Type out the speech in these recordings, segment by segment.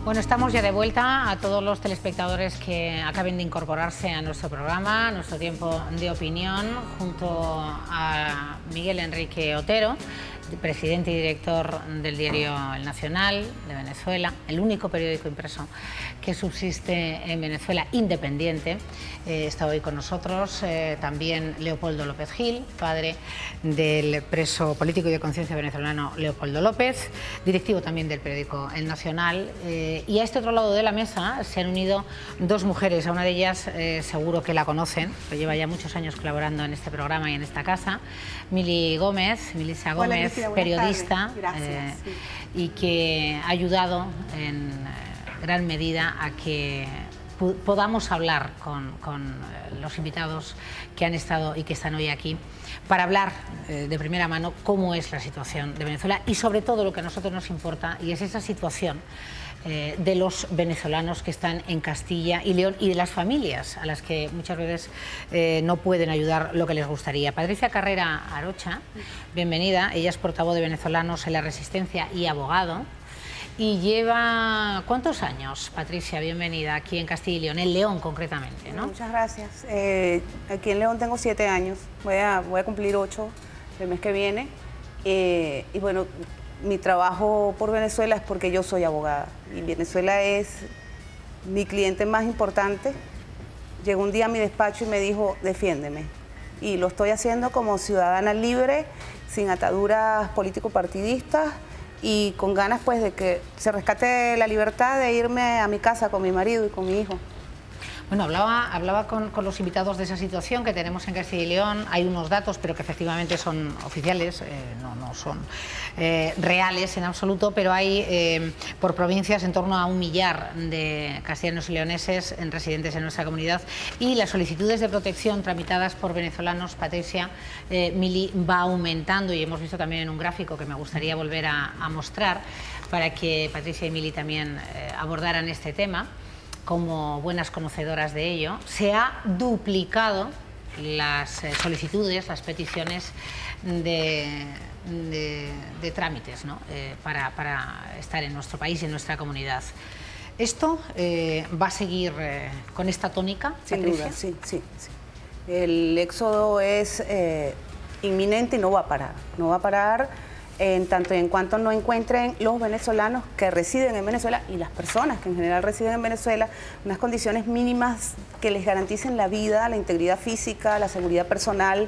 Bueno, estamos ya de vuelta. A todos los telespectadores que acaben de incorporarse a nuestro programa, nuestro tiempo de opinión, junto a Miguel Enrique Otero, presidente y director del diario El Nacional de Venezuela, el único periódico impreso que subsiste en Venezuela independiente. Está hoy con nosotros también Leopoldo López Gil, padre del preso político y de conciencia venezolano Leopoldo López, directivo también del periódico El Nacional. Y a este otro lado de la mesa se han unido dos mujeres. A una de ellas seguro que la conocen, que lleva ya muchos años colaborando en este programa y en esta casa, Milisa Gómez, periodista, y que ha ayudado en gran medida a que podamos hablar con los invitados que han estado y que están hoy aquí para hablar de primera mano cómo es la situación de Venezuela y sobre todo lo que a nosotros nos importa, y es esa situación de los venezolanos que están en Castilla y León y de las familias a las que muchas veces no pueden ayudar lo que les gustaría. Patricia Carrera Arocha, bienvenida. Ella es portavoz de Venezolanos en la Resistencia y abogado. Y lleva, ¿cuántos años, Patricia, bienvenida, aquí en Castilla y León, en León concretamente, ¿no? Muchas gracias. Aquí en León tengo 7 años, voy a cumplir 8 el mes que viene. Y bueno, mi trabajo por Venezuela es porque yo soy abogada y Venezuela es mi cliente más importante. Llegó un día a mi despacho y me dijo, defiéndeme. Y lo estoy haciendo como ciudadana libre, sin ataduras político-partidistas, y con ganas pues de que se rescate la libertad de irme a mi casa con mi marido y con mi hijo. Bueno, hablaba con los invitados de esa situación que tenemos en Castilla y León. Hay unos datos, pero que efectivamente son oficiales, no son reales en absoluto, pero hay por provincias en torno a 1 millar de castellanos y leoneses residentes en nuestra comunidad, y las solicitudes de protección tramitadas por venezolanos, Patricia, Mili, va aumentando, y hemos visto también en un gráfico que me gustaría volver a mostrar para que Patricia y Mili también abordaran este tema. Como buenas conocedoras de ello, se ha duplicado las solicitudes, las peticiones de trámites, ¿no? para estar en nuestro país y en nuestra comunidad. ¿Esto va a seguir con esta tónica, Patricia? Sin duda, sí. El éxodo es inminente y no va a parar. No va a parar en tanto y en cuanto no encuentren los venezolanos que residen en Venezuela y las personas que en general residen en Venezuela unas condiciones mínimas que les garanticen la vida, la integridad física, la seguridad personal,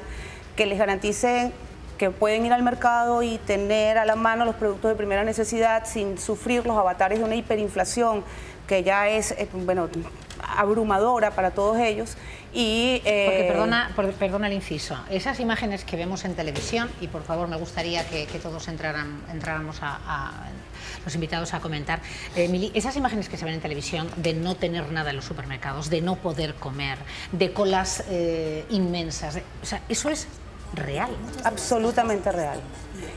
que les garanticen que pueden ir al mercado y tener a la mano los productos de primera necesidad sin sufrir los avatares de una hiperinflación que ya es, bueno, abrumadora para todos ellos. Y, porque perdona el inciso, esas imágenes que vemos en televisión, y por favor me gustaría que todos entráramos los invitados a comentar, Mili, esas imágenes que se ven en televisión de no tener nada en los supermercados, de no poder comer, de colas inmensas, o sea, eso es real. Absolutamente real.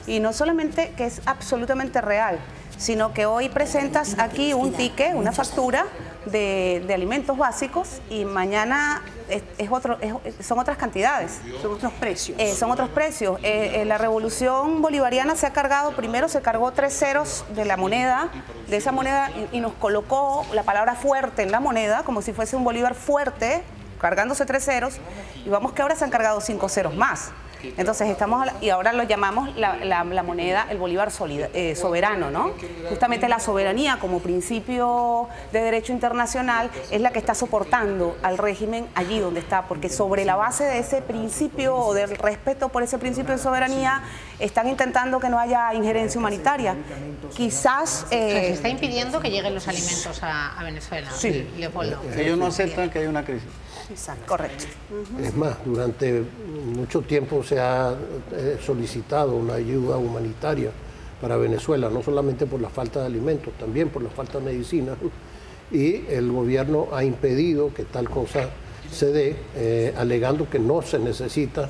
Y no solamente que es absolutamente real, sino que hoy presentas aquí un ticket, una factura de alimentos básicos, y mañana son otras cantidades. Son otros precios. Son otros precios. La revolución bolivariana se ha cargado, primero se cargó 3 ceros de la moneda, de esa moneda, y nos colocó la palabra fuerte en la moneda, como si fuese un bolívar fuerte, cargándose 3 ceros, y vamos que ahora se han cargado 5 ceros más. Entonces y ahora lo llamamos la moneda, el bolívar soberano, ¿no? Justamente la soberanía como principio de derecho internacional es la que está soportando al régimen allí donde está, porque sobre la base de ese principio o del respeto por ese principio de soberanía están intentando que no haya injerencia humanitaria. Quizás... se está impidiendo que lleguen los alimentos a Venezuela, sí. Leopoldo. Ellos no aceptan que hay una crisis. Exacto. Correcto. Es más, durante mucho tiempo se ha solicitado una ayuda humanitaria para Venezuela, no solamente por la falta de alimentos, también por la falta de medicinas, y el gobierno ha impedido que tal cosa se dé, alegando que no se necesita,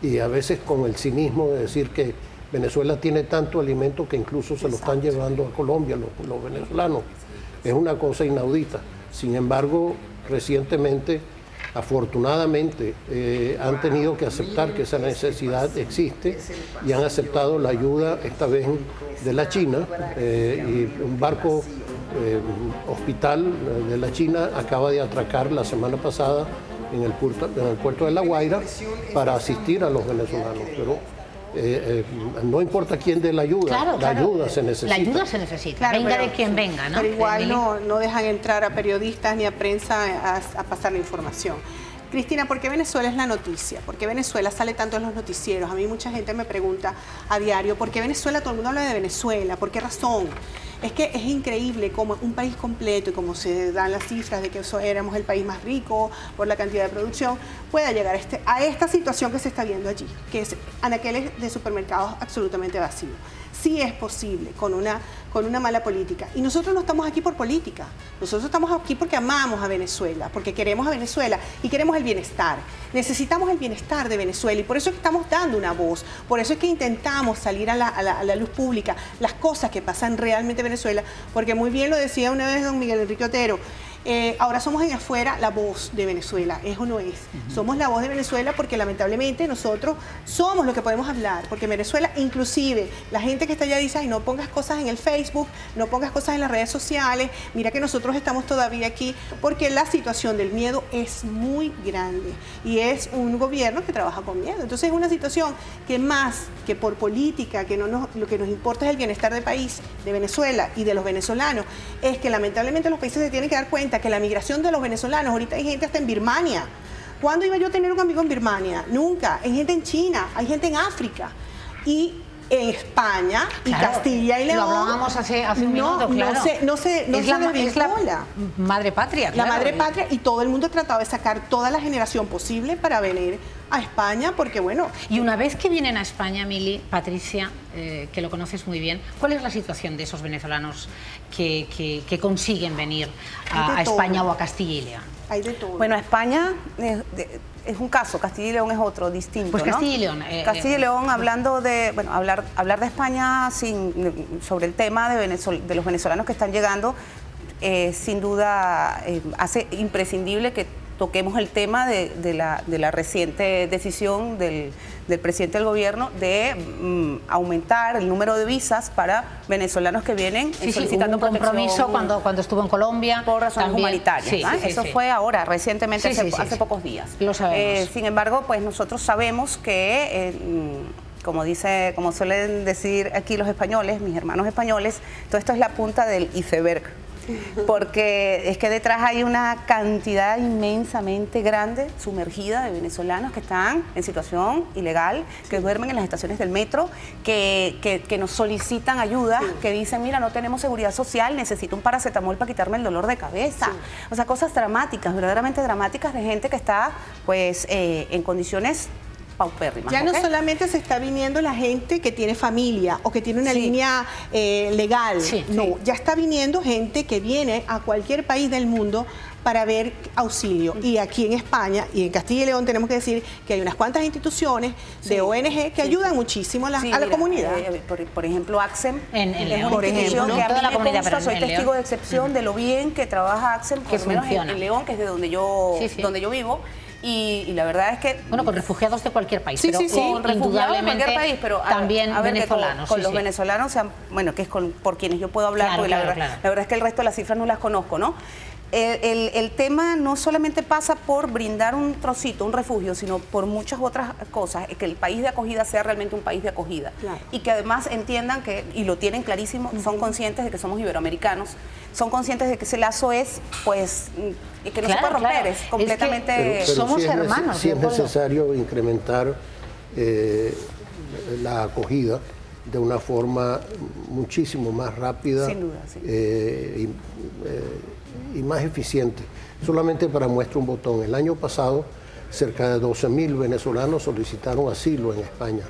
y a veces con el cinismo de decir que Venezuela tiene tanto alimento que incluso se lo están llevando a Colombia los venezolanos. Es una cosa inaudita. Sin embargo, recientemente, afortunadamente, han tenido que aceptar que esa necesidad existe y han aceptado la ayuda, esta vez de la China, y un barco hospital de la China acaba de atracar la semana pasada en el puerto de La Guaira para asistir a los venezolanos. Pero no importa quién dé la ayuda, la ayuda se necesita. La ayuda se necesita, Claro, venga de quien venga, ¿no? Pero igual no dejan entrar a periodistas ni a prensa a pasar la información. Cristina, ¿por qué Venezuela es la noticia? ¿Por qué Venezuela sale tanto en los noticieros? A mí mucha gente me pregunta a diario, ¿por qué Venezuela? Todo el mundo habla de Venezuela, ¿por qué razón? Es que es increíble cómo un país completo y como se dan las cifras de que éramos el país más rico por la cantidad de producción, pueda llegar a esta situación que se está viendo allí, que es anaqueles de supermercados absolutamente vacíos. Sí es posible con una mala política. Y nosotros no estamos aquí por política. Nosotros estamos aquí porque amamos a Venezuela, porque queremos a Venezuela y queremos el bienestar. Necesitamos el bienestar de Venezuela y por eso es que estamos dando una voz. Por eso es que intentamos salir a la luz pública las cosas que pasan realmente en Venezuela, porque muy bien lo decía una vez don Miguel Enrique Otero, ahora somos en afuera la voz de Venezuela, ¿es o no es? Somos la voz de Venezuela porque lamentablemente nosotros somos lo que podemos hablar, porque en Venezuela inclusive la gente que está allá dice, ay, no pongas cosas en el Facebook, no pongas cosas en las redes sociales, mira que nosotros estamos todavía aquí, porque la situación del miedo es muy grande y es un gobierno que trabaja con miedo. Entonces es una situación que más que por política, que lo que nos importa es el bienestar del país, de Venezuela y de los venezolanos, es que lamentablemente los países se tienen que dar cuenta que la migración de los venezolanos, ahorita hay gente hasta en Birmania. ¿Cuándo iba yo a tener un amigo en Birmania? Nunca. Hay gente en China, hay gente en África y en España y Castilla y León. Lo hablábamos hace un minuto, claro. Es la madre patria, claro. La madre patria y todo el mundo ha tratado de sacar toda la generación posible para venir a España porque, bueno... Y una vez que vienen a España, Mili, Patricia, que lo conoces muy bien, ¿cuál es la situación de esos venezolanos que consiguen venir a España o a Castilla y León? Hay de todo. Bueno, España es un caso, Castilla y León es otro, distinto, pues Castilla y León. Castilla y León, hablando de, bueno, hablar de España sobre el tema de los venezolanos que están llegando, sin duda hace imprescindible que toquemos el tema de la reciente decisión del presidente del gobierno de aumentar el número de visas para venezolanos que vienen solicitando hubo un compromiso cuando estuvo en Colombia. Por razones humanitarias. Eso fue ahora, recientemente, hace pocos días. Lo sabemos. Sin embargo, pues nosotros sabemos que... como suelen decir aquí los españoles, mis hermanos españoles, todo esto es la punta del iceberg. Porque es que detrás hay una cantidad inmensamente grande, sumergida, de venezolanos que están en situación ilegal, que duermen en las estaciones del metro, que nos solicitan ayuda, que dicen, mira, no tenemos seguridad social, necesito un paracetamol para quitarme el dolor de cabeza. O sea, cosas dramáticas, verdaderamente dramáticas, de gente que está, pues, en condiciones paupérrimas. Ya no solamente se está viniendo la gente que tiene familia o que tiene una línea legal, no, ya está viniendo gente que viene a cualquier país del mundo para ver auxilio. Y aquí en España y en Castilla y León tenemos que decir que hay unas cuantas instituciones de ONG que ayudan muchísimo a la comunidad. Por ejemplo, ACSEM en León, por ejemplo, que a mí me consta, soy testigo de excepción de lo bien que trabaja ACSEM, por lo menos en León, que es de donde yo vivo. Y la verdad es que... Bueno, con refugiados de cualquier país, pero con refugiados de cualquier país, pero también venezolanos. Con los venezolanos, bueno, que es por quienes yo puedo hablar, porque la verdad es que el resto de las cifras no las conozco, ¿no? El tema no solamente pasa por brindar un trocito, un refugio, sino por muchas otras cosas, que el país de acogida sea realmente un país de acogida. Claro. Y que además entiendan que, y lo tienen clarísimo, son conscientes de que somos iberoamericanos, son conscientes de que ese lazo es, pues, que no se puede romper, es completamente... Pero somos hermanos. Sí es necesario incrementar la acogida de una forma muchísimo más rápida. Sin duda, y más eficiente. Solamente para muestra un botón, el año pasado cerca de 12.000 venezolanos solicitaron asilo en España.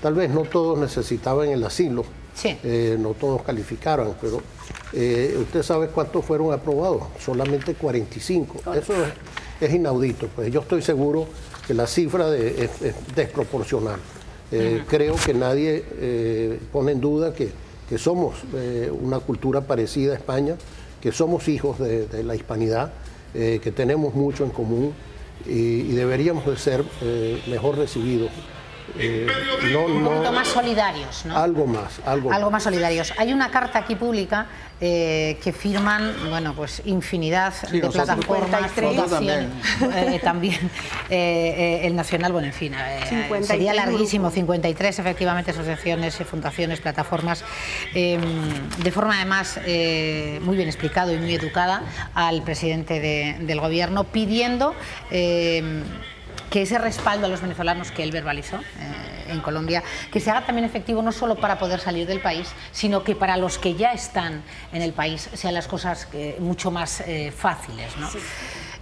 Tal vez no todos necesitaban el asilo, no todos calificaron, pero usted sabe cuántos fueron aprobados, solamente 45. Eso es inaudito, pues yo estoy seguro que la cifra es desproporcional. Creo que nadie pone en duda que somos una cultura parecida a España, que somos hijos de la hispanidad, que tenemos mucho en común y deberíamos de ser mejor recibidos Un poquito más solidarios, ¿no? Algo más. Algo más solidarios. Hay una carta aquí pública que firman, bueno, pues infinidad de plataformas, fundaciones, también el Nacional, bueno, en fin, sería larguísimo, 53 efectivamente asociaciones, fundaciones, plataformas, de forma además muy bien explicado y muy educada al presidente del gobierno, pidiendo que ese respaldo a los venezolanos que él verbalizó en Colombia, que se haga también efectivo no solo para poder salir del país, sino que para los que ya están en el país sean las cosas mucho más fáciles, ¿no? Sí.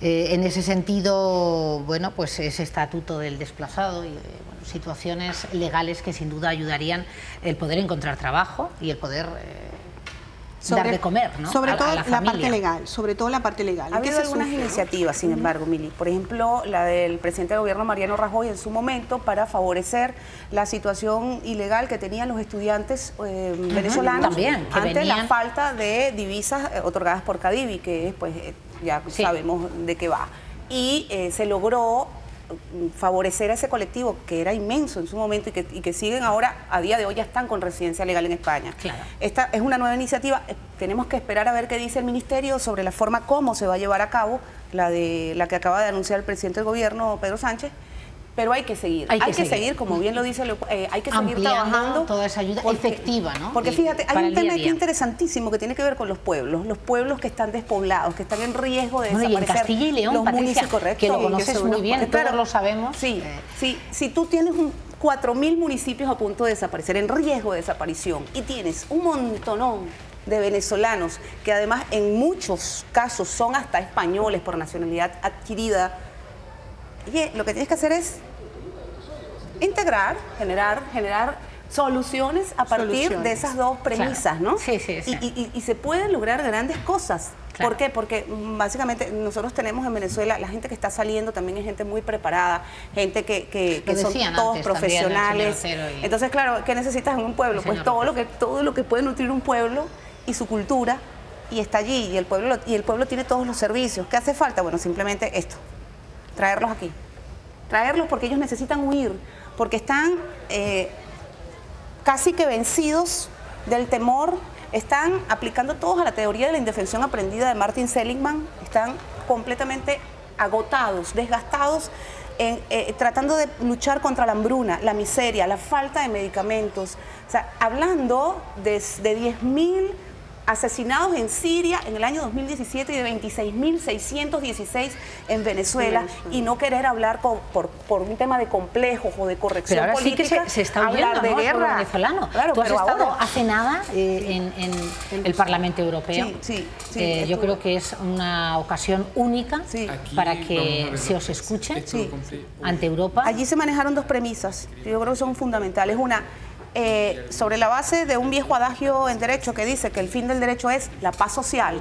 En ese sentido, bueno, pues ese estatuto del desplazado y bueno, situaciones legales que sin duda ayudarían el poder encontrar trabajo y el poder dar de comer, ¿no? Sobre todo la parte legal, sobre todo la parte legal. Ha habido algunas iniciativas, sin embargo, Mili. Por ejemplo, la del presidente del gobierno, Mariano Rajoy, en su momento, para favorecer la situación ilegal que tenían los estudiantes venezolanos también, ante la falta de divisas otorgadas por Cadivi, que pues ya sabemos de qué va. Y se logró favorecer a ese colectivo que era inmenso en su momento y que siguen ahora, a día de hoy ya están con residencia legal en España. Claro. Esta es una nueva iniciativa, tenemos que esperar a ver qué dice el Ministerio sobre la forma como se va a llevar a cabo la que acaba de anunciar el presidente del gobierno, Pedro Sánchez. Pero hay que seguir, hay que seguir, como bien lo dice, hay que seguir trabajando. Toda esa ayuda efectiva, ¿no? Porque fíjate, hay un tema aquí interesantísimo que tiene que ver con los pueblos que están despoblados, que están en riesgo de desaparecer. Y en Castilla y León, Patricia, que lo conoces muy bien, todos lo sabemos. Sí, si tú tienes 4.000 municipios a punto de desaparecer, en riesgo de desaparición, y tienes un montonón de venezolanos, que además en muchos casos son hasta españoles por nacionalidad adquirida, y lo que tienes que hacer es integrar, generar soluciones a partir de esas dos premisas, ¿no? Sí. Y se pueden lograr grandes cosas. Claro. ¿Por qué? Porque básicamente nosotros tenemos en Venezuela, la gente que está saliendo también es gente muy preparada, gente que son todos profesionales. Entonces, claro, ¿qué necesitas en un pueblo? Pues todo lo que puede nutrir un pueblo y su cultura, y está allí, y el pueblo tiene todos los servicios. ¿Qué hace falta? Bueno, simplemente esto. Traerlos aquí, traerlos porque ellos necesitan huir, porque están casi que vencidos del temor, están aplicando todos a la teoría de la indefensión aprendida de Martin Seligman, están completamente agotados, desgastados, tratando de luchar contra la hambruna, la miseria, la falta de medicamentos, o sea, hablando de 10.000 asesinados en Siria en el año 2017 y de 26.616 en Venezuela, y no querer hablar por un tema de complejos o de corrección pero ahora política. Sí que se está huyendo, de guerra venezolano. Claro, tú has estado ahora hace nada en el Parlamento Europeo. Sí, yo creo que es una ocasión única para que se os escuche ante Europa. Allí se manejaron dos premisas, yo creo que son fundamentales. Una, sobre la base de un viejo adagio en derecho que dice que el fin del derecho es la paz social,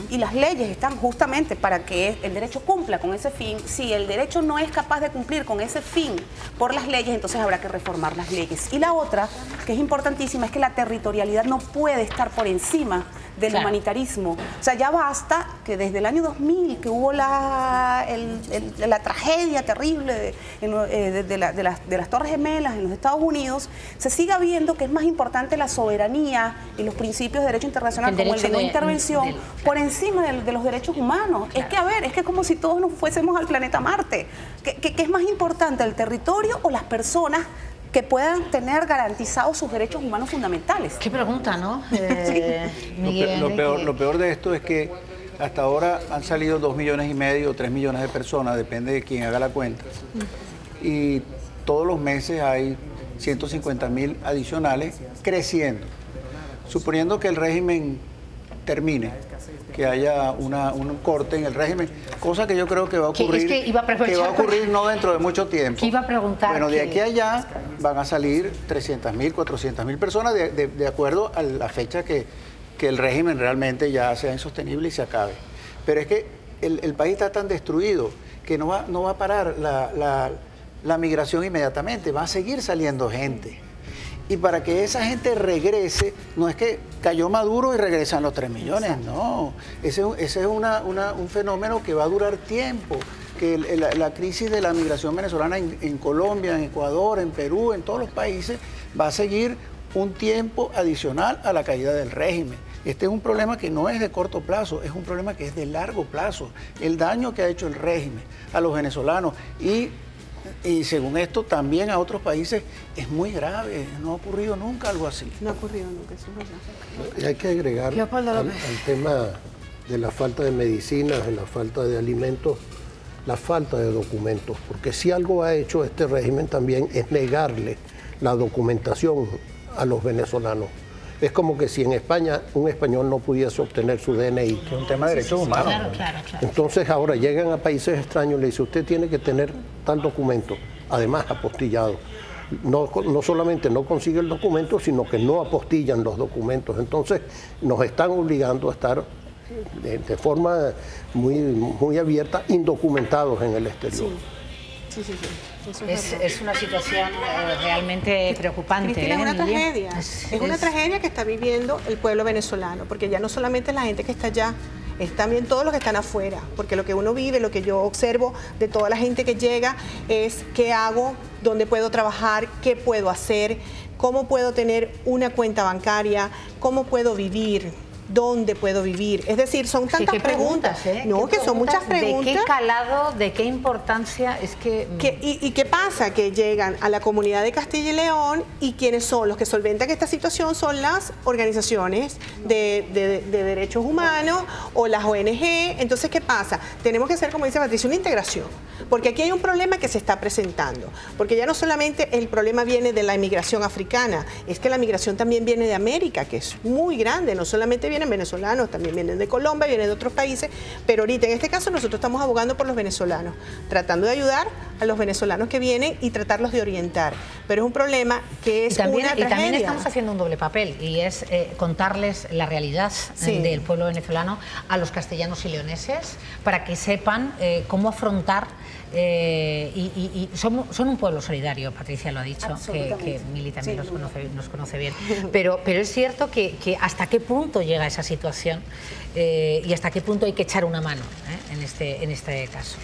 y las leyes están justamente para que el derecho cumpla con ese fin. Si el derecho no es capaz de cumplir con ese fin por las leyes, entonces habrá que reformar las leyes. Y la otra, que es importantísima, es que la territorialidad no puede estar por encima del humanitarismo. O sea, ya basta que desde el año 2000, que hubo la tragedia terrible de las Torres Gemelas en los Estados Unidos, se siga viendo que es más importante la soberanía y los principios de derecho internacional como el de no intervención por encima de los derechos humanos. Claro. Es que, a ver, es que como si todos nos fuésemos al planeta Marte. ¿Qué es más importante, el territorio o las personas que puedan tener garantizados sus derechos humanos fundamentales? Qué pregunta, ¿no? Miguel, lo peor de esto es que hasta ahora han salido 2,5 millones o 3 millones de personas, depende de quién haga la cuenta. Y todos los meses hay 150.000 adicionales creciendo. Suponiendo que el régimen termine, que haya un corte en el régimen, cosa que yo creo que va a ocurrir, que va a ocurrir no dentro de mucho tiempo. ¿Qué iba a preguntar? Bueno, de aquí a allá van a salir 300.000, 400.000 personas de acuerdo a la fecha que el régimen realmente ya sea insostenible y se acabe. Pero es que el país está tan destruido que no va a parar la migración inmediatamente, va a seguir saliendo gente. Y para que esa gente regrese, no es que cayó Maduro y regresan los 3 millones, no. Ese es un fenómeno que va a durar tiempo. que la crisis de la migración venezolana en Colombia, en Ecuador, en Perú, en todos los países, va a seguir un tiempo adicional a la caída del régimen. Este es un problema que no es de corto plazo, es un problema que es de largo plazo. El daño que ha hecho el régimen a los venezolanos y según esto también a otros países es muy grave. No ha ocurrido nunca algo así. No ha ocurrido nunca, eso es verdad. Y hay que agregar al tema de la falta de medicinas, de la falta de alimentos, la falta de documentos, porque si algo ha hecho este régimen también es negarle la documentación a los venezolanos. Es como que si en España un español no pudiese obtener su DNI. Es un tema de derechos humanos. Claro. Entonces ahora llegan a países extraños y le dicen, usted tiene que tener tal documento, además apostillado. No solamente no consigue el documento, sino que no apostillan los documentos. Entonces nos están obligando a estar de forma muy abierta, indocumentados en el exterior. Sí. Es una situación realmente preocupante. Cristina, es una tragedia. Es una tragedia que está viviendo el pueblo venezolano, porque ya no solamente la gente que está allá, es también todos los que están afuera, porque lo que uno vive, lo que yo observo de toda la gente que llega es qué hago, dónde puedo trabajar, qué puedo hacer, cómo puedo tener una cuenta bancaria, cómo puedo vivir. ¿Dónde puedo vivir? Es decir, son tantas preguntas. No, que son muchas preguntas. ¿De qué calado, de qué importancia es que...? ¿Y qué pasa? Que llegan a la comunidad de Castilla y León y quienes son los que solventan esta situación son las organizaciones de derechos humanos o las ONG. Entonces, ¿qué pasa? Tenemos que hacer, como dice Patricia, una integración. Porque aquí hay un problema que se está presentando. Porque ya no solamente el problema viene de la inmigración africana, es que la migración también viene de América, que es muy grande, no solamente vienen venezolanos, también vienen de Colombia, vienen de otros países, pero ahorita en este caso nosotros estamos abogando por los venezolanos, tratando de ayudar a los venezolanos que vienen y tratarlos de orientar. Pero es un problema que es una tragedia. Y también estamos haciendo un doble papel, y es contarles la realidad del pueblo venezolano a los castellanos y leoneses, para que sepan cómo afrontar. Son un pueblo solidario, Patricia lo ha dicho, que Mili también nos conoce bien, pero es cierto que hasta qué punto llega esa situación y hasta qué punto hay que echar una mano en este caso.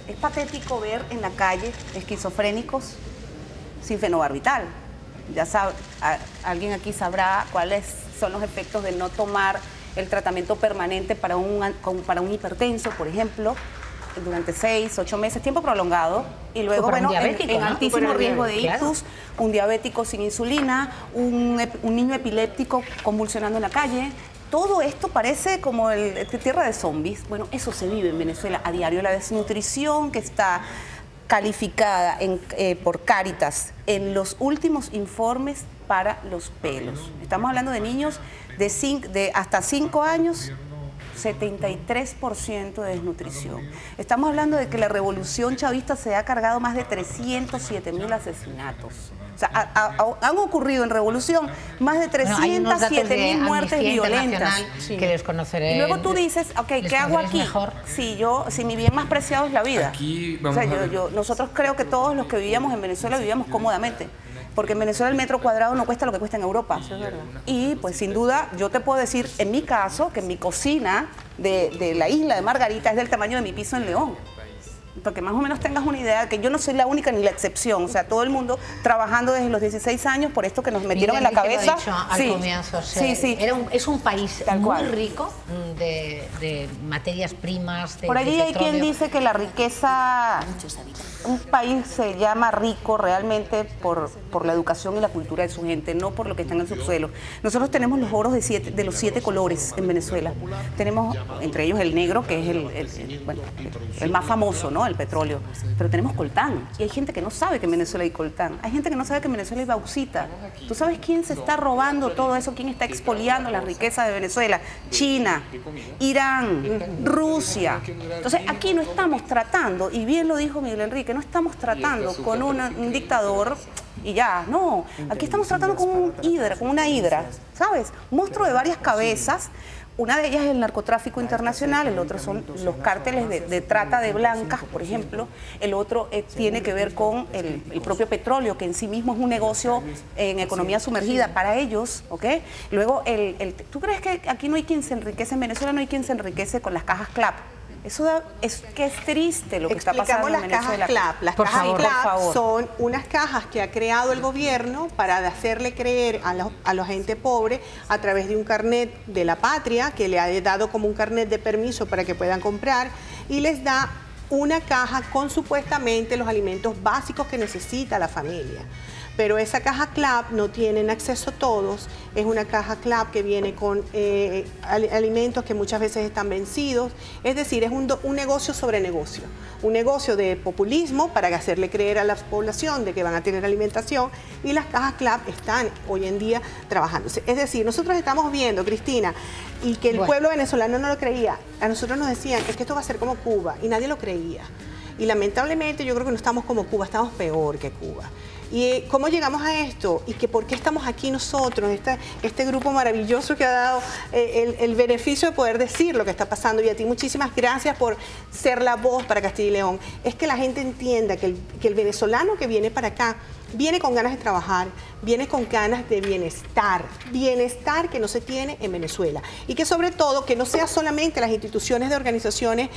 Es patético ver en la calle esquizofrénicos sin fenobarbital. Ya alguien aquí sabrá cuáles son los efectos de no tomar el tratamiento permanente para un hipertenso, por ejemplo, durante 6, 8 meses, tiempo prolongado, y luego, bueno, en altísimo riesgo de ictus, un diabético sin insulina, un niño epiléptico convulsionando en la calle. Todo esto parece como tierra de zombies. Bueno, eso se vive en Venezuela a diario. La desnutrición que está calificada por Cáritas en los últimos informes para los pelos. Estamos hablando de niños de hasta 5 años, 73% de desnutrición. Estamos hablando de que la revolución chavista se ha cargado más de 307.000 asesinatos. O sea, han ocurrido en revolución más de 307.000 muertes violentas. Que les conoceré. Y luego tú dices, ok, ¿qué hago aquí? Si mi bien más preciado es la vida. Nosotros creo que todos los que vivíamos en Venezuela vivíamos cómodamente. Porque en Venezuela el metro cuadrado no cuesta lo que cuesta en Europa. Eso es verdad. Y pues sin duda yo te puedo decir, en mi caso, que mi cocina de la isla de Margarita es del tamaño de mi piso en León. Porque más o menos tengas una idea que yo no soy la única ni la excepción. O sea, todo el mundo trabajando desde los 16 años por esto que nos metieron en la cabeza. Lo dicho al comienzo, es un país muy rico de materias primas, por allí hay quien dice que la riqueza, un país se llama rico realmente por la educación y la cultura de su gente, no por lo que está en el subsuelo. Nosotros tenemos los oros de los 7 colores en Venezuela. Tenemos, entre ellos, el negro, que es el más famoso, ¿no? El petróleo. Pero tenemos coltán. Y hay gente que no sabe que en Venezuela hay coltán. Hay gente que no sabe que en Venezuela hay bauxita. ¿Tú sabes quién se está robando todo eso? ¿Quién está expoliando la riqueza de Venezuela? China, Irán, Rusia. Entonces, aquí no estamos tratando, y bien lo dijo Miguel Enrique, no estamos tratando con un dictador y ya. No, aquí estamos tratando con una hidra, ¿sabes? Un monstruo de varias cabezas. Una de ellas es el narcotráfico internacional, el otro son los cárteles de trata de blancas, por ejemplo. El otro tiene que ver con el propio petróleo, que en sí mismo es un negocio en economía sumergida para ellos, ¿ok? Luego, ¿tú crees que aquí no hay quien se enriquece, en Venezuela no hay quien se enriquece con las cajas CLAP? Eso es triste lo que está pasando en Venezuela. Las cajas CLAP son unas cajas que ha creado el gobierno para hacerle creer a la gente pobre a través de un carnet de la patria, que le ha dado como un carnet de permiso para que puedan comprar, y les da una caja con supuestamente los alimentos básicos que necesita la familia. Pero esa caja CLAP no tienen acceso todos, es una caja CLAP que viene con alimentos que muchas veces están vencidos, es decir, es un negocio sobre negocio, un negocio de populismo para hacerle creer a la población de que van a tener alimentación, y las cajas CLAP están hoy en día trabajándose. Es decir, nosotros estamos viendo, Cristina, y que el pueblo venezolano no lo creía, a nosotros nos decían, es que esto va a ser como Cuba, y nadie lo creía. Y lamentablemente yo creo que no estamos como Cuba, estamos peor que Cuba. ¿Y cómo llegamos a esto? ¿Y que por qué estamos aquí nosotros, este grupo maravilloso que ha dado el beneficio de poder decir lo que está pasando? Y a ti muchísimas gracias por ser la voz para Castilla y León. Es que la gente entienda que el venezolano que viene para acá viene con ganas de trabajar, viene con ganas de bienestar que no se tiene en Venezuela. Y que sobre todo, que no sea solamente las instituciones de organizaciones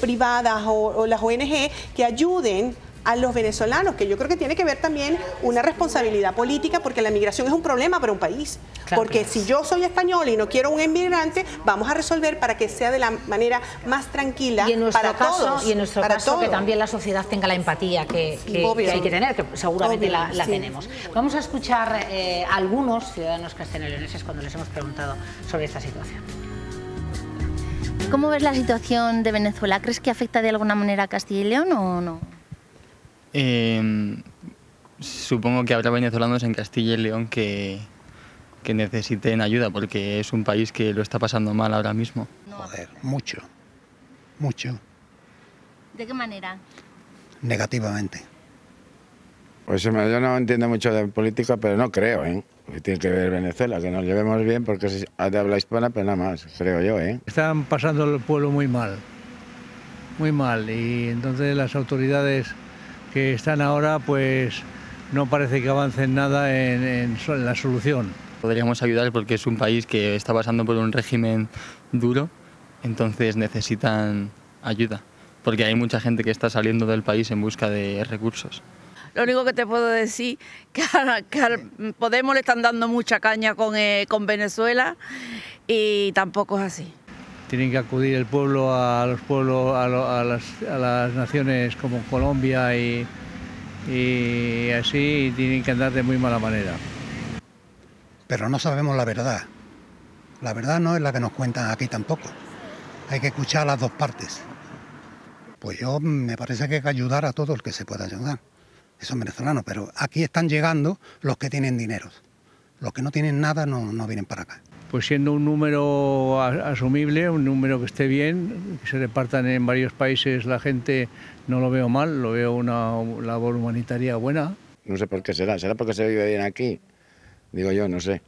privadas o las ONG que ayuden a los venezolanos, que yo creo que tiene que ver también una responsabilidad política, porque la migración es un problema para un país. Claro, porque si yo soy español y no quiero un inmigrante, vamos a resolver para que sea de la manera más tranquila para todos. Y en nuestro caso, que también la sociedad tenga la empatía que hay que tener, que seguramente la tenemos. Vamos a escuchar a algunos ciudadanos castellanoleoneses cuando les hemos preguntado sobre esta situación. ¿Cómo ves la situación de Venezuela? ¿Crees que afecta de alguna manera a Castilla y León o no? Supongo que habrá venezolanos en Castilla y León que necesiten ayuda, porque es un país que lo está pasando mal ahora mismo. Joder, mucho, mucho. ¿De qué manera? Negativamente. Pues yo no entiendo mucho de política, pero no creo, que tiene que ver Venezuela, que nos llevemos bien porque es de habla hispana, pero nada más, creo yo, Están pasando el pueblo muy mal, y entonces las autoridades que están ahora, pues no parece que avancen nada en la solución. Podríamos ayudar porque es un país que está pasando por un régimen duro, entonces necesitan ayuda, porque hay mucha gente que está saliendo del país en busca de recursos. Lo único que te puedo decir que al Podemos le están dando mucha caña con Venezuela y tampoco es así. Tienen que acudir el pueblo a los pueblos, a las naciones como Colombia y así, y tienen que andar de muy mala manera. Pero no sabemos la verdad. La verdad no es la que nos cuentan aquí tampoco. Hay que escuchar las dos partes. Pues me parece que hay que ayudar a todos los que se pueda ayudar. Esos venezolanos, pero aquí están llegando los que tienen dinero. Los que no tienen nada no vienen para acá. Pues siendo un número asumible, un número que esté bien, que se repartan en varios países la gente, no lo veo mal, lo veo una labor humanitaria buena. No sé por qué será porque se vive bien aquí, digo yo, no sé.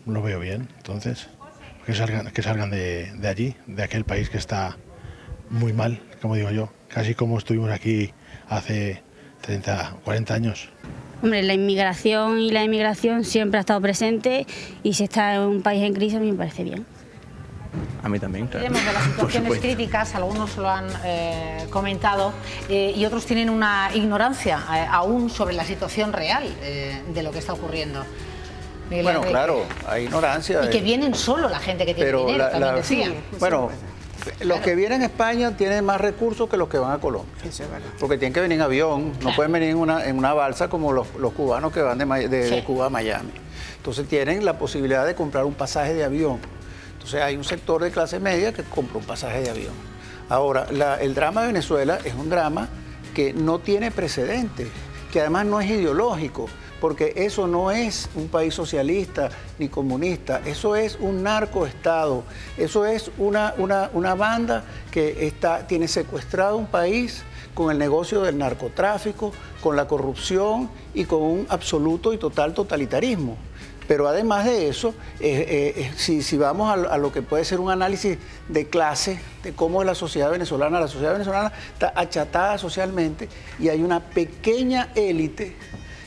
Lo veo bien, entonces, que salgan de allí, de aquel país que está muy mal, como digo yo, casi como estuvimos aquí hace 30, 40 años. Hombre, la inmigración y la emigración siempre ha estado presente, y si está en un país en crisis a mí me parece bien. A mí también, claro. Tenemos de las situaciones críticas, algunos lo han comentado, y otros tienen una ignorancia aún sobre la situación real de lo que está ocurriendo. Bueno, claro, hay ignorancia. Y que vienen solo la gente que tiene dinero, también decían. Bueno, los que vienen a España tienen más recursos que los que van a Colombia. Eso es verdad. Porque tienen que venir en avión, no pueden venir en una balsa como los cubanos que van de Cuba a Miami. Entonces tienen la posibilidad de comprar un pasaje de avión. Entonces hay un sector de clase media que compra un pasaje de avión. Ahora, el drama de Venezuela es un drama que no tiene precedentes, que además no es ideológico. porque eso no es un país socialista ni comunista, eso es un narcoestado, eso es una banda que tiene secuestrado un país con el negocio del narcotráfico, con la corrupción y con un absoluto y total totalitarismo. Pero además de eso, si vamos a lo que puede ser un análisis de clase, de cómo es la sociedad venezolana está achatada socialmente y hay una pequeña élite,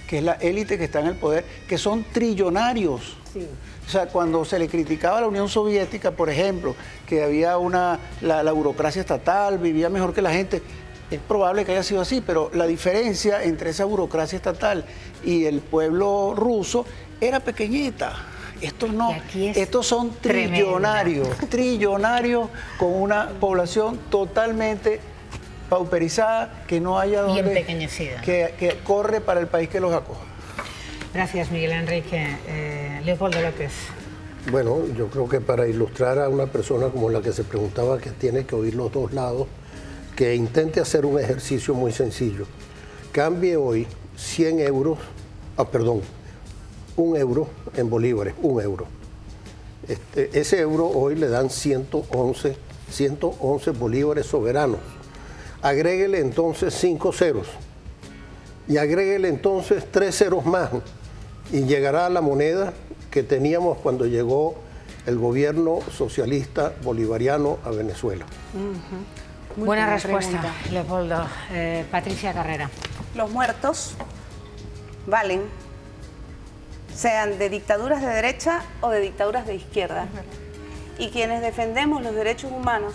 que es la élite que está en el poder, que son trillonarios. Sí. O sea, cuando se le criticaba a la Unión Soviética, por ejemplo, que había la burocracia estatal, vivía mejor que la gente, es probable que haya sido así, pero la diferencia entre esa burocracia estatal y el pueblo ruso era pequeñita. Estos no, estos son trillonarios, trillonarios con una población totalmente pauperizada, que no haya donde... Y empequeñecida. Que corre para el país que los acoja. Gracias, Miguel Enrique. Leopoldo López. Bueno, yo creo que para ilustrar a una persona como la que se preguntaba, que tiene que oír los dos lados, que intente hacer un ejercicio muy sencillo. Cambie hoy 100 euros, un euro en bolívares, un euro. Ese euro hoy le dan 111 bolívares soberanos. Agréguele entonces 5 ceros y agréguele entonces 3 ceros más y llegará a la moneda que teníamos cuando llegó el gobierno socialista bolivariano a Venezuela. Buena respuesta, Leopoldo. Patricia Carrera. Los muertos valen, sean de dictaduras de derecha o de dictaduras de izquierda. Y quienes defendemos los derechos humanos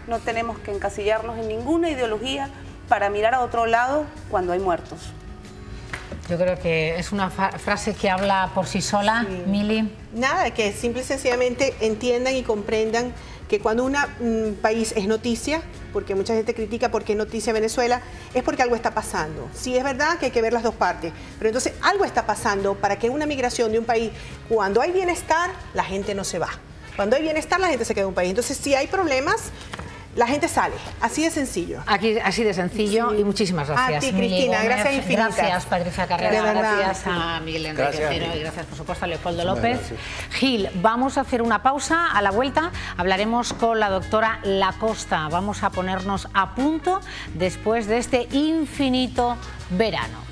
no tenemos que encasillarnos en ninguna ideología para mirar a otro lado cuando hay muertos. Yo creo que es una frase que habla por sí sola, sí. Mili. Nada, que simple y sencillamente entiendan y comprendan que cuando un país es noticia, porque mucha gente critica por qué es noticia Venezuela, es porque algo está pasando. Sí, es verdad que hay que ver las dos partes, pero entonces algo está pasando para que una migración de un país, cuando hay bienestar, la gente no se va. Cuando hay bienestar, la gente se queda en un país. Entonces, si hay problemas, la gente sale. Así de sencillo. Aquí, así de sencillo, sí. Y muchísimas gracias. A ti, Cristina, gracias infinitas. Gracias, Patricia Carrera. Gracias a Miguel Enrique Otero y gracias, por supuesto, a Leopoldo López. Gil, vamos a hacer una pausa. A la vuelta hablaremos con la doctora Lacosta. Vamos a ponernos a punto después de este infinito verano.